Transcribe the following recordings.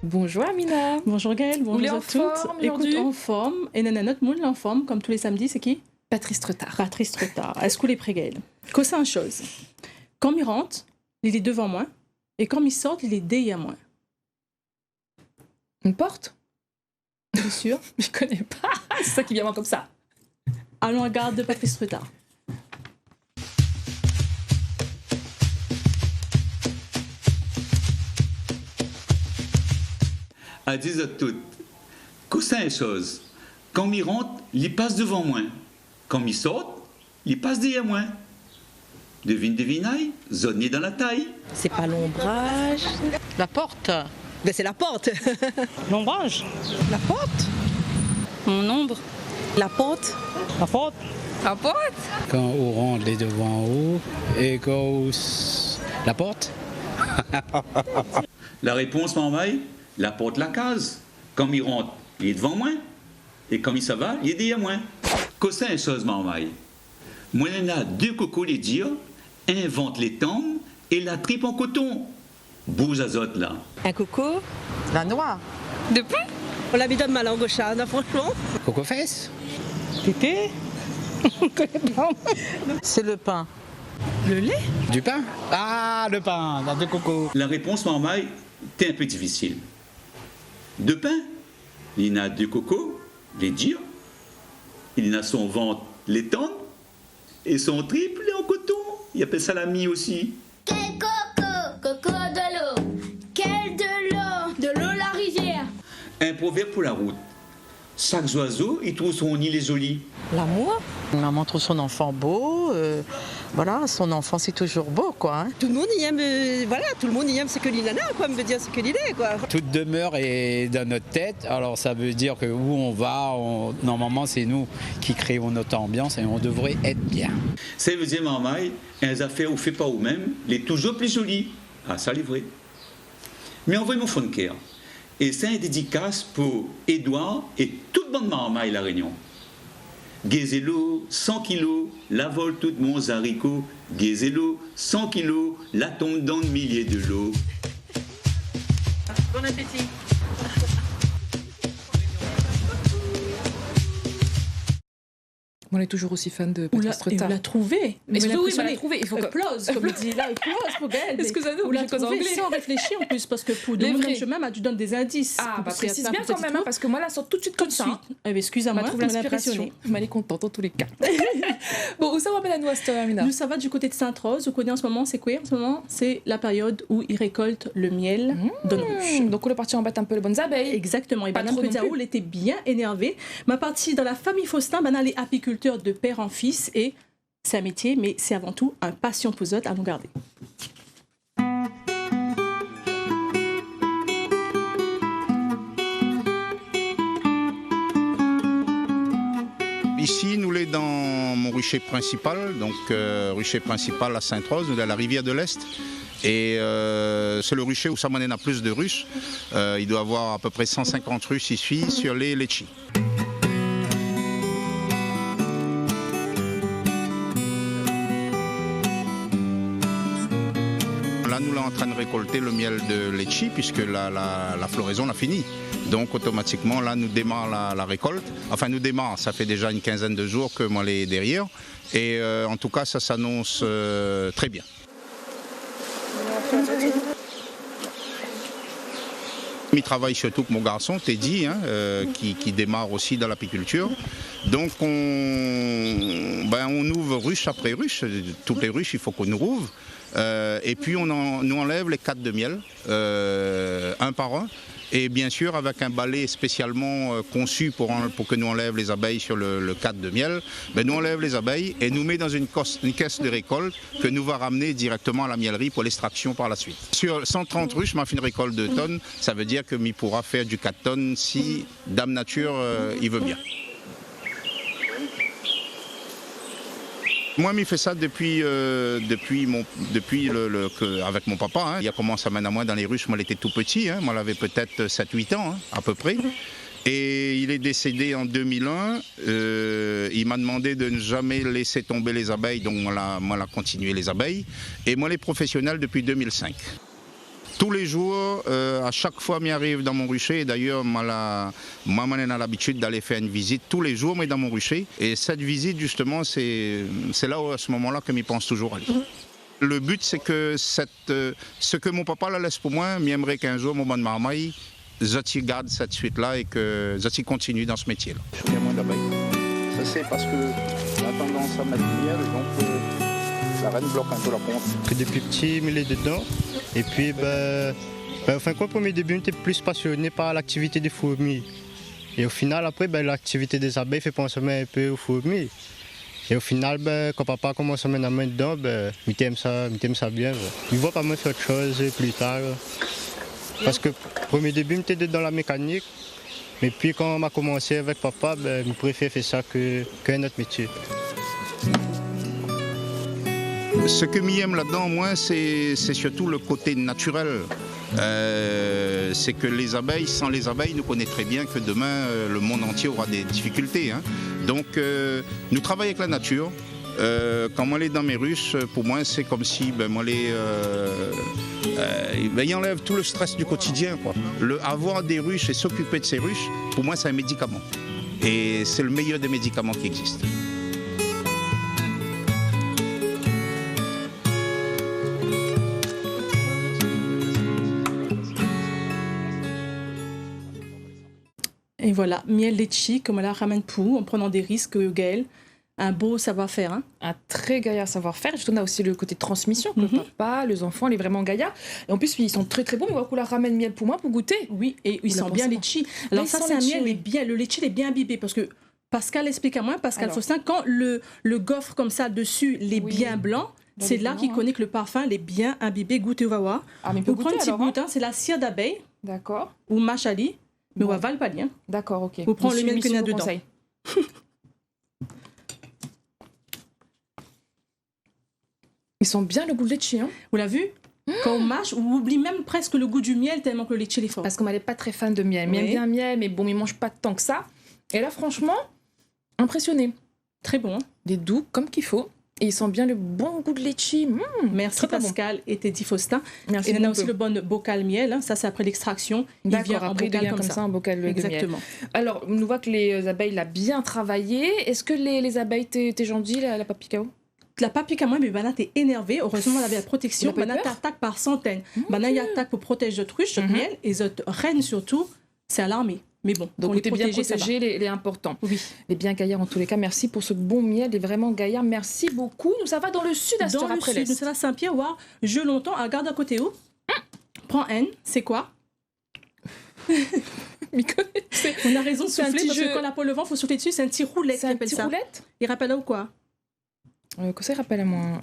Bonjour Amina. Bonjour Gaëlle, bonjour à toutes. Écoute, en forme, et nananote moule en forme, comme tous les samedis, c'est qui? Patrice Tretard. Patrice Tretard. Est-ce que les pré Gaëlle? Que c'est une chose. Quand il rentre, il est devant moi, et quand il sort, il est derrière moi. Une porte? Bien sûr. Je connais pas. C'est ça qui vient comme ça. Allons à garde de Patrice Tretard. À dire à toutes, que c'est une chose. Quand il rentre, il passe devant moi. Quand il sort, il passe derrière moi. Devinaille, zone dans la taille. C'est pas l'ombrage. La porte. Ben c'est la porte. L'ombrage. La porte. Mon ombre. La porte. La porte. La porte? Quand on rentre les devant en haut et quand la porte. La réponse, Marmaille, la porte, la case. Quand il rentre, il est devant moi. Et quand il s'en va, il est derrière moi. Que c'est une chose, Marmaille. Moi, il y en a deux cocos les dire, invente les tangles et la tripe en coton. Bouge azote là. Un coco. La noix. De pain? On la donne ma langue au chat, hein, franchement. Coco fesse. Tété. C'est le pain. Le lait. Du pain. Ah, le pain, dans deux cocos. La réponse, Marmaille, est un peu difficile. De pain, il y en a deux cocos, les dire. Il y en a son ventre, les tangles. Et son triple est en coton. Il appelle ça la mie aussi. Quel coco? Coco de l'eau. Quel de l'eau? De l'eau la rivière. Un proverbe pour la route. Chaque oiseau, il trouve son nid les joli. L'amour. Maman trouve son enfant beau. Voilà, son enfant c'est toujours beau, quoi. Hein. Tout le monde y aime. Voilà, tout le monde y aime ce que l'Inana, quoi. Me veut dire ce que l'il est, quoi. Toute demeure est dans notre tête, alors ça veut dire que où on va, normalement c'est nous qui créons notre ambiance et on devrait être bien. Ça veut dire, Marmaille, un affaires où fait pas ou même, il est toujours plus joli. Ah, ça, c'est vrai. Mais envoyez mon fond de cœur. Et c'est un dédicace pour Édouard et toute bonne Marmaille la Réunion. Gézélo, 100 kilos, la vole toute mon haricot. Gézélo, 100 kilos, la tombe dans le millier de l'eau. Bon appétit. On est toujours aussi fan de Ou Patrice Tretard. on l'a trouvé. Mais oui, on l'a trouvé. Il faut que... Applause, comme il dit là, applause pour Gaëlle. Excusez-nous, on l'a j'ai cause trouvé anglais. sans réfléchir en plus, parce que pour Les de vrais. mon chemin, tu donnes des indices. Ah, bah Pour que précise c'est bien un quand petit même, hein, tour. parce que moi, là, sort tout de suite comme ça. Suite. Hein. Eh bien, excusez-moi, On a trouvé on est l'inspiration. impressionné. Je m'allais contente dans tous les cas. Bon, où ça va mettre la noix, Amina? Nous, ça va du côté de Sainte-Rose. Vous connaissez en ce moment, c'est quoi en ce moment? C'est la période où ils récoltent le miel de ruche. Donc on est parti en battre un peu les bonnes abeilles. Exactement. Et Pas Madame trop non plus. Petiaoul était bien énervée. Ma partie dans la famille Faustin, ben, elle est apiculteur de père en fils et c'est un métier, mais c'est avant tout un passion pour eux à nous garder. Ici, nous sommes dans mon rucher principal, donc rucher principal à Sainte-Rose, nous sommes à la rivière de l'Est. Et c'est le rucher où ça m'en a plus de ruches. Il doit y avoir à peu près 150 ruches ici sur les litchis. Là, nous sommes en train de récolter le miel de litchi puisque la floraison l'a fini. Donc automatiquement, là, nous démarrons la récolte. Enfin, nous démarrons, ça fait déjà une quinzaine de jours que moi, elle est derrière. Et en tout cas, ça s'annonce très bien. Je travaille surtout avec mon garçon, Teddy, hein, qui démarre aussi dans l'apiculture. Donc on ouvre ruche après ruche. Toutes les ruches, il faut qu'on nous rouvre. Et puis nous enlève les cadres de miel, un par un. Et bien sûr, avec un balai spécialement conçu pour que nous enlève les abeilles sur le cadre de miel, nous enlève les abeilles et nous met dans une caisse de récolte que nous va ramener directement à la miellerie pour l'extraction par la suite. Sur 130 ruches, ma fait une récolte de tonnes, ça veut dire que m'y pourra faire du 4 tonnes si Dame Nature y veut bien. Moi, je fais ça depuis avec mon papa. Hein. Il a commencé à mener à moi dans les ruches. Moi, il était tout petit. Hein. Moi, j'avais peut-être 7-8 ans, hein, à peu près. Et il est décédé en 2001. Il m'a demandé de ne jamais laisser tomber les abeilles. Donc, moi, j'ai continué les abeilles. Et moi, les professionnels depuis 2005. Tous les jours, à chaque fois, m'y arrive dans mon rucher. Et d'ailleurs, moi, on a l'habitude d'aller faire une visite tous les jours, mais dans mon rucher. Et cette visite, justement, c'est là, à ce moment-là, que m'y pense toujours aller. Le but, c'est que ce que mon papa la laisse pour moi, m'aimerait qu'un jour, mon bon marmaille, je garde cette suite-là et que je continue dans ce métier-là. Je suis moins d'abeilles. Ça, c'est parce que la tendance à mettre miel, donc la reine bloque un peu la pompe. Depuis petit, il est dedans. Et puis, au premier début, j'étais plus passionné par l'activité des fourmis. Et au final, après, l'activité des abeilles fait penser un peu aux fourmis. Et au final, quand papa commence à mettre la main dedans, il t'aime ça bien. Il voit pas mal faire autre chose plus tard. Parce que premier début, j'étais dans la mécanique. Mais puis quand on a commencé avec papa, je préfère faire ça qu'un autre métier. Ce que j'aime là-dedans, moi, c'est surtout le côté naturel. C'est que les abeilles, sans les abeilles, nous connaissons très bien que demain, le monde entier aura des difficultés. Hein. Donc, nous travaillons avec la nature. Quand moi, je suis dans mes ruches, pour moi, c'est comme si il enlève tout le stress du quotidien. Quoi. Avoir des ruches et s'occuper de ces ruches, pour moi, c'est un médicament. Et c'est le meilleur des médicaments qui existent. Et voilà, miel litchi, comme la ramène pou, en prenant des risques, Gaël. Un beau savoir-faire. Hein. Un très gaillard savoir-faire. On a aussi le côté transmission. Le papa, les enfants, il est vraiment gaillard. Et en plus, ils sont très très bons. Mais on la ramène miel pour moi, pour goûter. Oui, et ils sentent bien litchi. Alors ça, c'est un miel, le litchi est bien imbibé. Parce que Pascal explique à moi, Pascal Faustin, quand le gaufre comme ça dessus, les bien blancs, c'est là qu'il connaît que le parfum, les bien imbibé. Goûtez, on va voir. Vous prenez un petit bout, c'est la cire d'abeille. D'accord. Ou machali. Mais on va valpali. Hein. D'accord, ok. Vous prenez le miel qu'il y a dedans. Ils sont bien le goût de litchi. Hein. Vous l'avez vu? Quand on mâche, on oublie même presque le goût du miel tellement que le litchi est fort. Parce qu'on n'est pas très fan de miel. Mais il aime bien miel, mais bon, il ne mange pas tant que ça. Et là, franchement, impressionné. Très bon. Des doux comme qu'il faut. Et ils sentent bien le bon goût de litchi. Merci Pascal et Teddy Faustin. Merci. Et on a aussi le bon bocal miel. Hein. Ça, c'est après l'extraction. Il vient en bocal comme ça. Un bocal de Exactement. Miel. Alors, on voit que les abeilles l'ont bien travaillé. Est-ce que les abeilles t'es gentilles, la papicao? La papica, moi, mais Bana, t'es énervé. Heureusement, on avait la protection. Bana t'attaque par centaines. Bana, il attaque pour protéger notre ruche, notre miel. Et notre reine, surtout, c'est alarmé. Mais bon, donc on est bien protégé, les importants. Oui. Les bien gaillards en tous les cas. Merci pour ce bon miel, les vraiment gaillards. Merci beaucoup. Nous, ça va dans le sud, à dans le après sud, nous sommes à Saint-Pierre. Voir, je longtemps, regarde à côté où. Prends N, c'est quoi? On a raison de souffler parce que quand la peau le vent, il faut souffler dessus. C'est un petit roulette. C'est un petit roulette. Il rappelle à ou quoi? Que ça rappelle à moi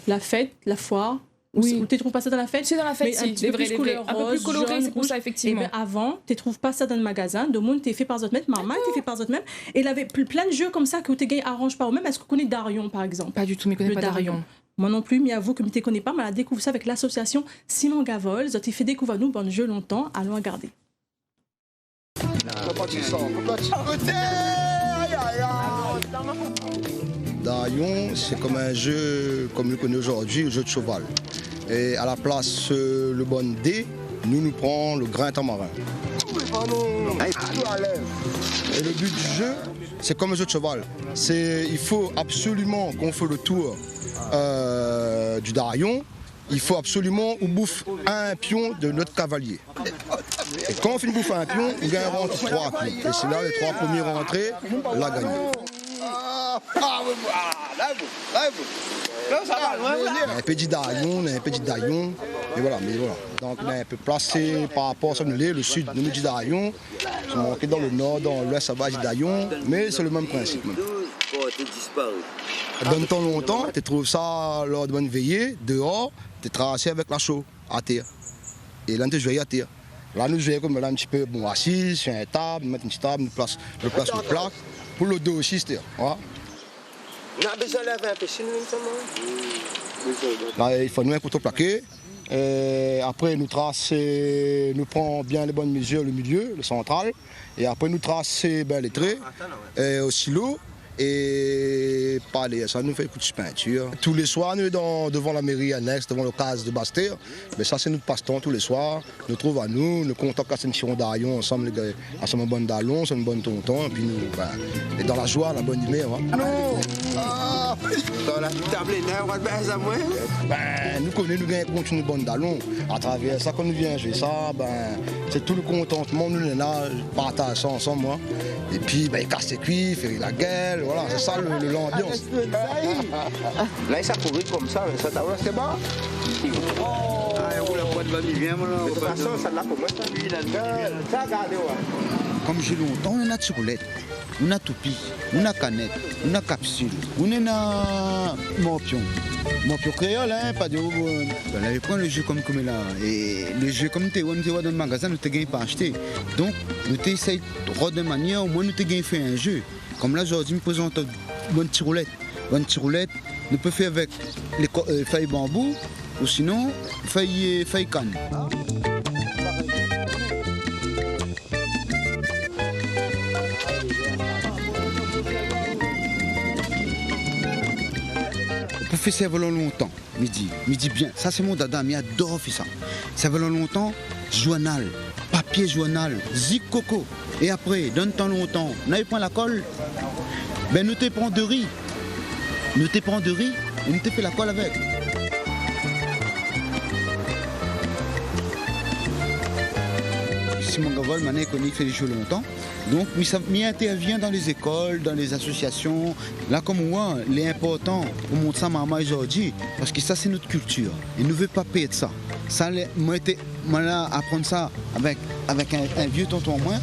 La fête, la foire. Oui. Tu ne trouves pas ça dans la fête? C'est dans la fête, mais un peu plus couleur un peu plus coloré, c'est pour ça, effectivement. Et bien avant, tu ne trouves pas ça dans le magasin. De monde, tu fait par d'autres mêmes. Maman, tu fait par d'autres mêmes. Et il avait plein de jeux comme ça que tu gagnes arrange pas au même. Est-ce que vous connaissez Darion, par exemple? Pas du tout, mais je ne connais pas Darion. Moi non plus, mais avoue que je ne connais pas. Mais on a découvert ça avec l'association Simon Gavol. Ils ont fait découvrir nous, bon jeu longtemps. Allons regarder. Darion, c'est comme un jeu, comme le connaît aujourd'hui, le jeu de cheval. Et à la place, le bon dé, nous prenons le grain tamarin. Et le but du jeu, c'est comme un jeu de cheval. Il faut absolument qu'on fasse le tour du Darion. Il faut absolument qu'on bouffe un pion de notre cavalier. Et quand on finit de bouffer un pion, on gagne 3 pions. Et c'est là les 3 premiers rentrés, l'a gagné. Un petit Darion, un petit Darion, et voilà, mais voilà. Donc on est un peu placé par rapport à le sud, nous dit Darion, c'est dans le nord, dans l'ouest, ça va Darion, mais c'est le même principe. Dans temps longtemps, tu trouves ça lors de bonne veillée, dehors, tu es tracé avec la chaux, à terre. Et là, tu joues à terre. Là, nous jouons comme là, un petit peu assis sur une table, mettre une petite table, nous place le plaque. Pour le dos aussi, c'est voilà. Là, il faut nous un couteau plaqué. Après, nous tracer, nous prenons bien les bonnes mesures, le milieu, le central. Et après, nous tracer les traits au silo. et parler, ça nous fait coup de peinture. Tous les soirs, nous sommes devant la mairie annexe, devant le case de Bastère. Mais ça, c'est notre passe-temps tous les soirs. Nous trouvons à nous contactons à une d'Arion ensemble, les gars, à une bonne dallon, c'est une bonne tonton, et puis nous, et dans la joie, la bonne humeur. Hein. Non! Ah! Dans la table, on va bien ça, moi. Nous connaissons, nous gagnons contre une bonne dallon. À travers ça, quand nous venons jouer ça, c'est tout le contentement, nous là, partage ça ensemble, moi. Et puis, il casse les cuits, faire la gueule, voilà, c'est ça l'ambiance. Là, ça courait comme ça, ça t'a c'est bon. De toute façon, ça l'a pour moi, ça regardez, comme j'ai longtemps, on a tiroulette, on a toupie, on a canette, on a capsule, on a morpion. Morpion créole, hein, pas de on avait pris le jeu comme là. Et le jeu comme tu es dans le magasin, nous t'es gagné pas acheter. Donc, nous t'essayons de manière, au moins nous t'es gagné faire un jeu. Comme là, aujourd'hui, nous posons une bonne tiroulette. Bonne tiroulette, nous pouvons faire avec les feuilles bambou ou sinon feuilles canne. On peut faire ça longtemps, midi bien. Ça c'est mon dada, mais j'adore faire ça. Ça va longtemps, journal, papier journal, zik coco. Et après, donne temps longtemps, on avait pris la colle, nous te prends de riz. Nous te prends de riz et nous te fait la colle avec. Simon Gavol, maintenant, il fait les choses longtemps. Donc, il intervient dans les écoles, dans les associations. Là, comme moi, il est important pour montrer ça à maman aujourd'hui. Parce que ça, c'est notre culture. Et nous ne veut pas payer de ça. Ça, moi, là, apprendre ça avec un vieux tonton moi.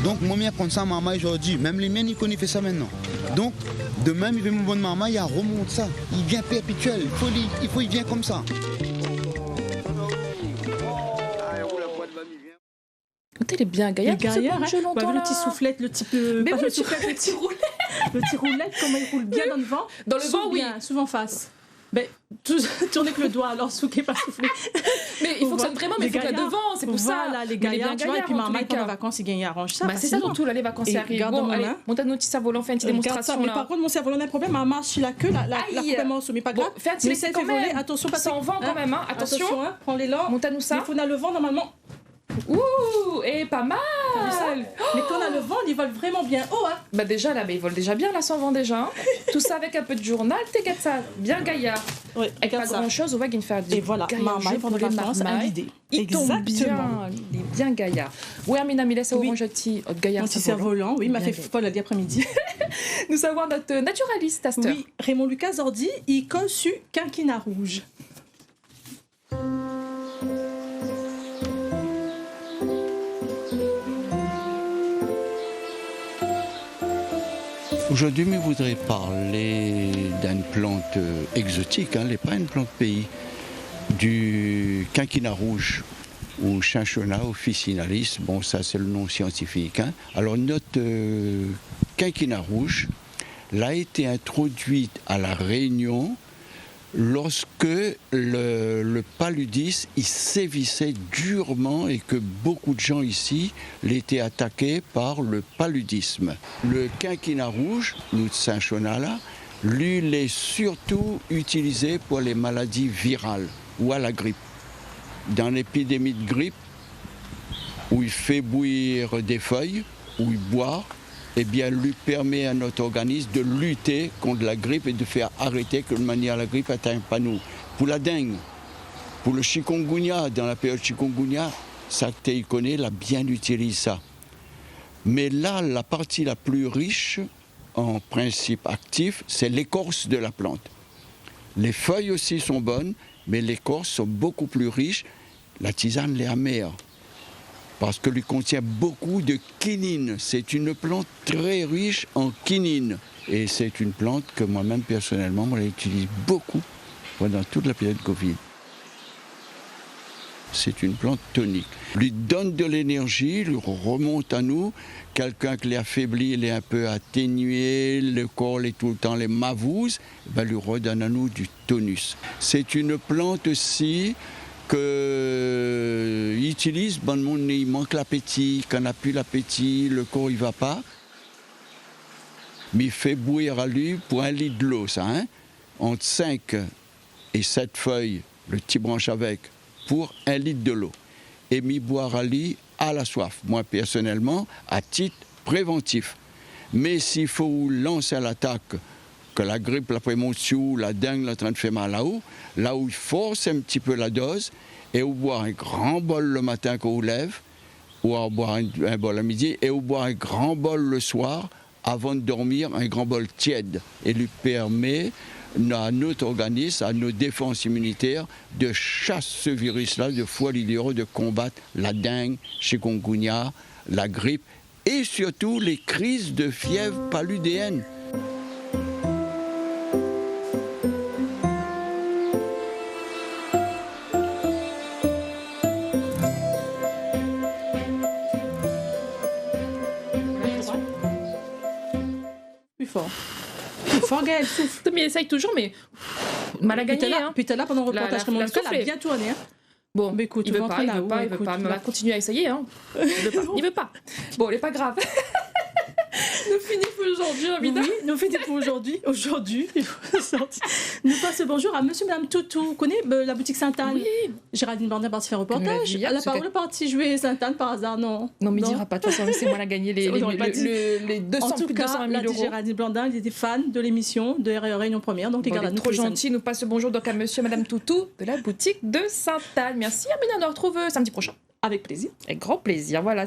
Donc, moi, apprendre ça à maman aujourd'hui. Même les miens, ils connaissent ça maintenant. Donc, de même, il veut mon bonne maman, il remonte ça. Il vient perpétuel. Il vient comme ça. Il est bien gaillard. Le petit soufflette, le petit roulette. Le petit roulette, comment il roule bien dans le vent. Dans le vent, oui. Souvent face. Tournez que le doigt, alors souquez pas souffler. Mais il fonctionne vraiment, mais il faut qu'il y ait devant, c'est pour ça. Voilà, les gaillards, tu vois, et puis maman, pendant les vacances, il arrange ça. C'est ça, surtout, là, les vacances arrivent. Bon, allez, monte à notre cerf-volant, fait une petite démonstration. Mais par contre, mon cerf-volant a un problème, elle marche sur la queue, la coupe morceau, mais pas grave. Fais un petit quand même. Attention, pas sans vent quand même, attention. Prends les lents. Monte à nous ça. Il faut dans le vent, normalement. Ouh, et pas mal. Mais quand on a le vent, ils volent vraiment bien haut. Hein. Déjà là, ils volent déjà bien là sans vent déjà. Hein. Tout ça avec un peu de journal, t'es ça, bien gaillard. Oui, avec pas grand chose, on va qu'il faire du. Et voilà, marmaille pendant les vacances, à l'idée. Il tombe bien, il est bien gaillard. Oui, Amina Miles, c'est orange petit gaillard. Mon petit cerf-volant, oui, il m'a fait folle l'après-midi. Nous savons notre naturaliste, Astor. Oui, Raymond Lucas Zordi, il conçut Quinquina rouge. Aujourd'hui, je voudrais parler d'une plante exotique, pas une plante pays, du quinquina rouge, ou Cinchona officinalis. Bon, ça c'est le nom scientifique. Alors notre quinquina rouge l'a été introduite à La Réunion lorsque le paludisme il sévissait durement et que beaucoup de gens ici l'étaient attaqués par le paludisme. Le quinquina rouge, le Cinchona là, lui, il est surtout utilisé pour les maladies virales ou à la grippe. Dans l'épidémie de grippe, où il fait bouillir des feuilles, où il boit, eh bien, lui permet à notre organisme de lutter contre la grippe et de faire arrêter que de manière la grippe n'atteigne pas nous. Pour la dengue, pour le chikungunya, dans la période chikungunya, ça il connaît, il a bien utilisé ça. Mais là, la partie la plus riche, en principe actif, c'est l'écorce de la plante. Les feuilles aussi sont bonnes, mais l'écorce sont beaucoup plus riches. La tisane l'est amère, parce que lui contient beaucoup de quinine. C'est une plante très riche en quinine. Et c'est une plante que moi-même, personnellement, on l'utilise beaucoup pendant toute la période Covid. C'est une plante tonique. Lui donne de l'énergie, lui remonte à nous. Quelqu'un qui l'est affaibli, il est un peu atténué, le corps est tout le temps les mavouses, lui redonne à nous du tonus. C'est une plante aussi qu'il utilise, bon monde, il manque l'appétit, quand on n'a plus l'appétit, le corps il va pas. mais il fait bouillir à lui pour 1 litre de l'eau, ça, hein, entre 5 et 7 feuilles, le petit branche avec, pour 1 litre de l'eau. Et m'y boire à lui à la soif, moi personnellement, à titre préventif. Mais s'il faut lancer à l'attaque, que la grippe, la prémontion, la dengue, est en train de faire mal là où il force un petit peu la dose, et vous boire un grand bol le matin quand vous lève, ou à boire un bol à midi, et vous boire un grand bol le soir, avant de dormir, un grand bol tiède, et lui permet à notre organisme, à nos défenses immunitaires, de chasser ce virus-là, de foie liliero, de combattre la dengue, chikungunya, la grippe, et surtout les crises de fièvre paludéenne. Plus fort. Plus fort, Gaël, souffle. Mais il essaye toujours, mais mal à gagner. Puis t'es là pendant le reportage, comme on dit, elle a bien tourné. Hein. Bon, mais écoute, il veut pas, mais on va continuer à essayer. Hein. Il veut pas. Bon, il est pas grave. Nous finissons aujourd'hui, évidemment. Oui, nous finissons aujourd'hui. Nous passons bonjour à monsieur et madame Toutou. Vous connaissez la boutique Sainte-Anne? Oui. Géraldine Blandin partie faire reportage. Elle a pas partie jouer Sainte-Anne par hasard, non? Non, mais il dira pas. De toute façon, c'est moi qui a gagné les 200 en tout plus de cas, 200 000 euros. Géraldine Blandin, il était fan de l'émission de Réunion Première. Donc, les gars, trop gentil. Nous passons bonjour donc à monsieur et madame Toutou de la boutique de Sainte-Anne. Merci, Amina. On se retrouve samedi prochain. Avec plaisir. Avec grand plaisir. Voilà.